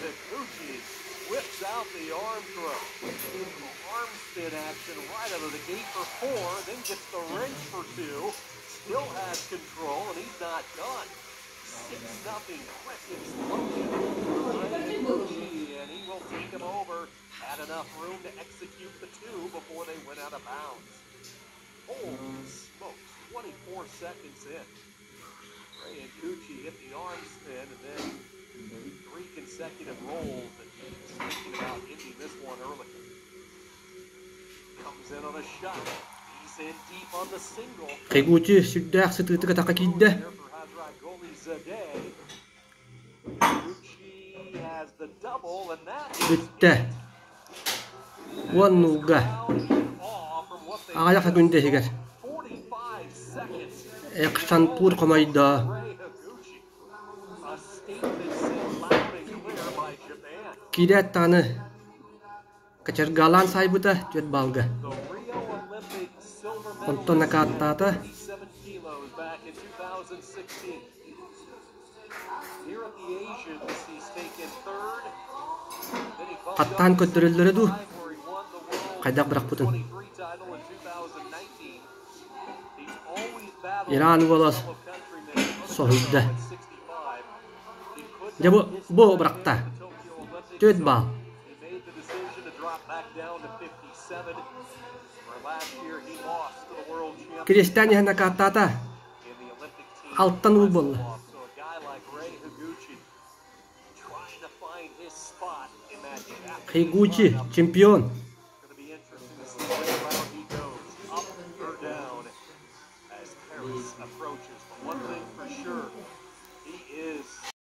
Higuchi whips out the arm throw. Arm spin action right out of the gate for 4, then gets the wrench for 2. Still has control, and he's not done. 6-0 quick explosion for Rei Higuchi, and he will take him over. Had enough room to execute the 2 before they went out of bounds. Holy smokes, 24 seconds in. Rei Higuchi hit the arm spin, and then 3 consecutive rolls, and he's thinking about ending this one early. Comes in on a shot. He's in deep on the single. Хигучи сүддәк сытыты катака кидде. Бүтте. Уаннуга. Агаяк сатунде сигер. Экшан пур комайда. Кидет таны. Качергалан сайбыта төт балга. Онтон накаттата. Каттан көттөрүлдөрү ду. Кайдак бирак бутун. Иран болос. Сохидда. Жабу бо биракта. Төт бал. Кристиан накаттата. Алттан ул болду. Хигучи чемпион.